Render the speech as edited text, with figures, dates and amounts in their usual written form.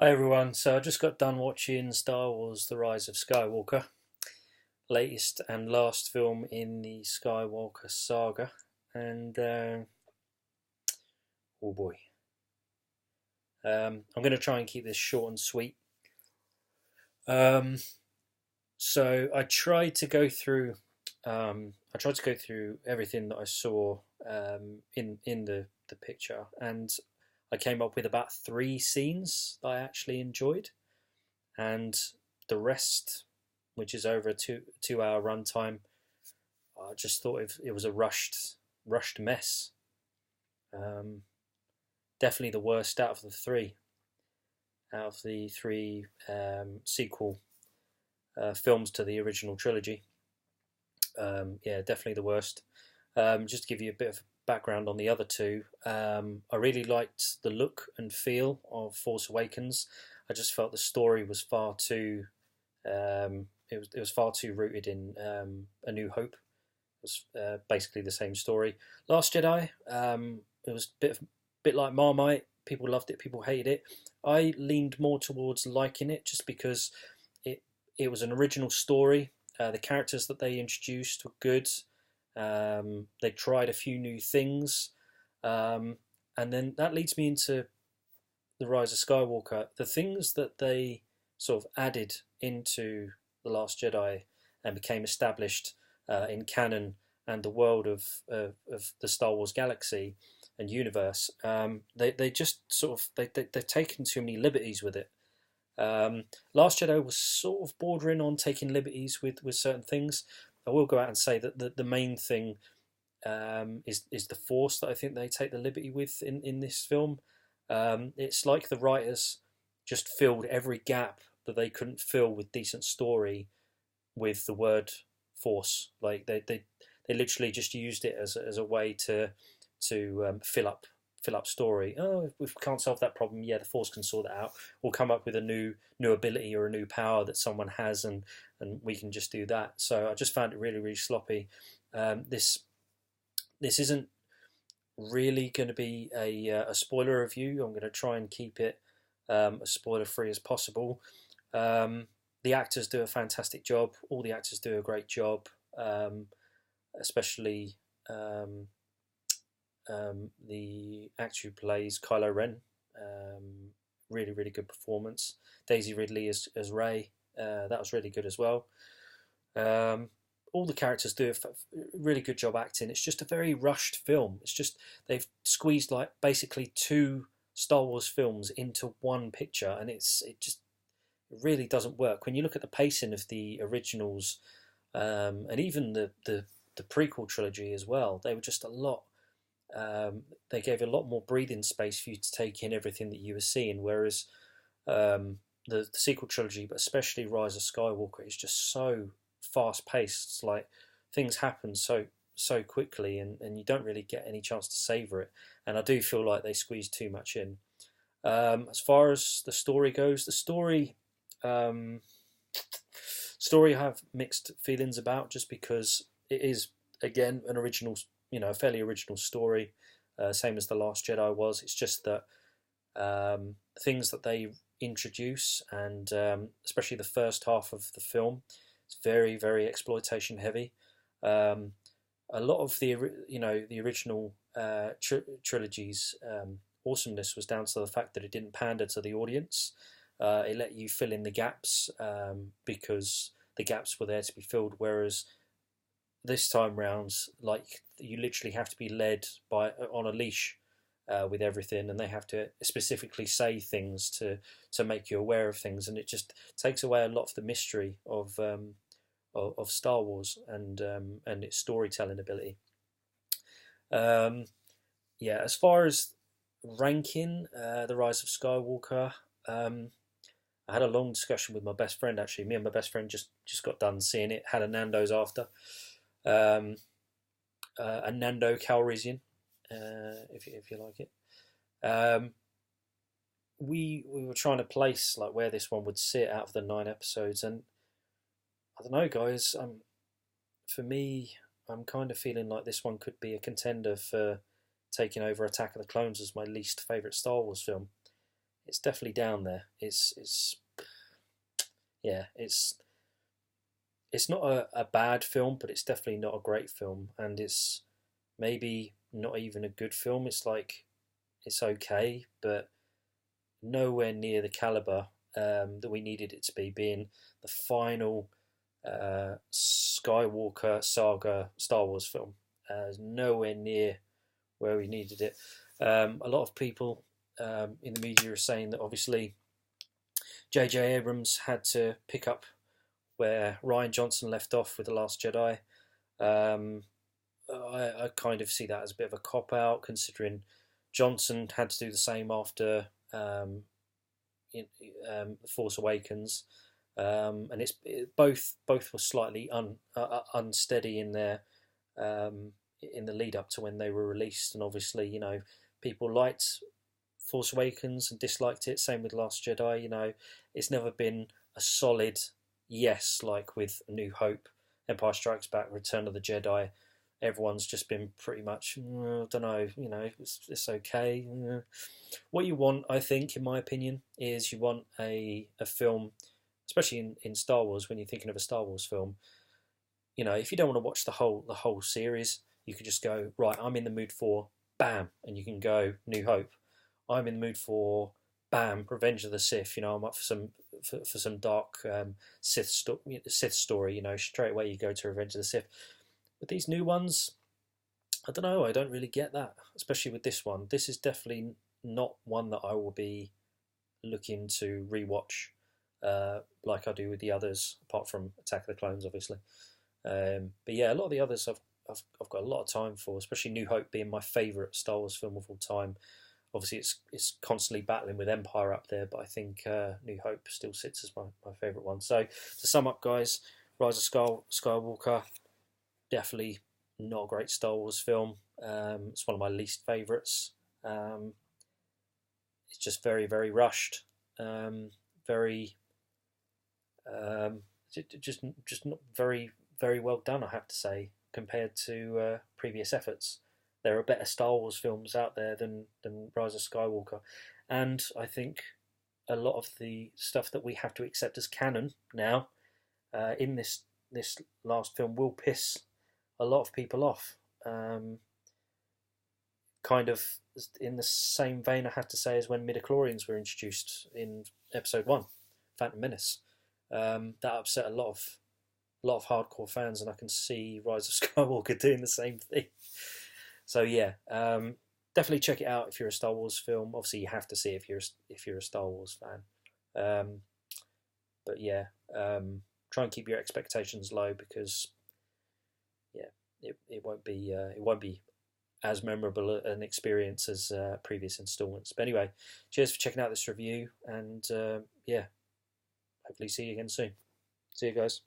Hi everyone, so I just got done watching Star Wars The Rise of Skywalker, latest and last film in the Skywalker Saga, and oh boy. I'm going to try and keep this short and sweet. Um, so I tried to go through everything that I saw in the picture, and I came up with about three scenes that I actually enjoyed, and the rest, which is over a two hour runtime, I just thought it was a rushed mess. Um, Definitely the worst out of the three sequel films to the original trilogy. Yeah, definitely the worst. Just to give you a bit of background on the other two, I really liked the look and feel of Force Awakens. I just felt the story was far too it was far too rooted in A New Hope. It was basically the same story. Last Jedi, it was bit like Marmite. People loved it, people hated it. I leaned more towards liking it just because it it was an original story. The characters that they introduced were good. They tried a few new things, um, and then that leads me into the Rise of Skywalker. The things that they sort of added into the Last Jedi and became established in canon and the world of the Star Wars galaxy and universe. They just sort of they've taken too many liberties with it. Last Jedi was sort of bordering on taking liberties with certain things. I will go out and say that the main thing is the Force that I think they take the liberty with in this film. It's like the writers just filled every gap that they couldn't fill with decent story with the word Force. Like they literally just used it as a way to fill up story. Oh, if we can't solve that problem, yeah, the Force can sort it out. We'll come up with a new ability or a new power that someone has, and we can just do that. So I just found it really sloppy. This isn't really going to be a spoiler review. I'm going to try and keep it as spoiler free as possible. The actors do a fantastic job. All the actors do a great job, especially the actor who plays Kylo Ren. Really good performance. Daisy Ridley as Rey. That was really good as well. Um, all the characters do a really good job acting. It's just a very rushed film. It's just they've squeezed like basically two Star Wars films into one picture, and it really doesn't work. When you look at the pacing of the originals, and even the prequel trilogy as well, they were just a lot. They gave a lot more breathing space for you to take in everything that you were seeing, whereas the sequel trilogy, but especially Rise of Skywalker, is just so fast paced. It's like things happen so quickly, and you don't really get any chance to savor it. And I do feel like they squeezed too much in. As far as the story goes, um, story I have mixed feelings about, just because it is again an original, a fairly original story, same as the Last Jedi was. It's just that things that they introduce, and especially the first half of the film, it's very exploitation heavy. Um, a lot of the original trilogy's awesomeness was down to the fact that it didn't pander to the audience. It let you fill in the gaps because the gaps were there to be filled. Whereas this time round, like you literally have to be led by on a leash with everything, and they have to specifically say things to make you aware of things, and it just takes away a lot of the mystery of Star Wars and its storytelling ability. Um, yeah, as far as ranking the Rise of Skywalker, I had a long discussion with my best friend. Actually, me and my best friend just got done seeing it. Had a Nando's after, um, a Nando Calrissian, if you like it. Um, we were trying to place like where this one would sit out of the 9 episodes, and I don't know, guys. For me, I'm kind of feeling like this one could be a contender for taking over Attack of the Clones as my least favorite Star Wars film. it's definitely down there. It's yeah, it's not a bad film, but it's definitely not a great film, and it's maybe not even a good film. It's like it's okay, but nowhere near the caliber that we needed it to be, being the final Skywalker Saga Star Wars film. Nowhere near where we needed it. A lot of people in the media are saying that obviously J.J. Abrams had to pick up where Rian Johnson left off with The Last Jedi. Um, I kind of see that as a bit of a cop out, considering Johnson had to do the same after Force Awakens, and both were slightly unsteady in the lead up to when they were released, and obviously people liked Force Awakens and disliked it. Same with Last Jedi. It's never been a solid yes, like with A New Hope, Empire Strikes Back, Return of the Jedi. Everyone's just been pretty much, I don't know, it's okay. What you want, I think, in my opinion, is you want a film, especially in Star Wars, when you're thinking of a Star Wars film. If you don't want to watch the whole series, you could just go, right, I'm in the mood for bam, and you can go New Hope. I'm in the mood for bam, Revenge of the Sith. I'm up for some dark Sith story. Straight away you go to Revenge of the Sith. But these new ones, I don't know. I don't really get that, especially with this one. This is definitely not one that I will be looking to rewatch like I do with the others, apart from Attack of the Clones, obviously. But yeah, a lot of the others I've got a lot of time for, especially New Hope being my favourite Star Wars film of all time. Obviously, it's constantly battling with Empire up there, but I think New Hope still sits as my favourite one. So to sum up, guys, Rise of Skywalker, definitely not a great Star Wars film. It's one of my least favourites. It's just very, very rushed. Very, just not very, very well done, I have to say, compared to previous efforts. There are better Star Wars films out there than Rise of Skywalker, and I think a lot of the stuff that we have to accept as canon now in this last film will piss a lot of people off. Kind of in the same vein, I have to say, as when midichlorians were introduced in Episode 1, Phantom Menace. That upset a lot of hardcore fans, and I can see Rise of Skywalker doing the same thing. So yeah, definitely check it out if you're a Star Wars film. Obviously, you have to see it if you're a Star Wars fan. But yeah, try and keep your expectations low, because yeah, it won't be as memorable an experience as previous installments. But anyway, cheers for checking out this review, and yeah, hopefully see you again soon. See you guys.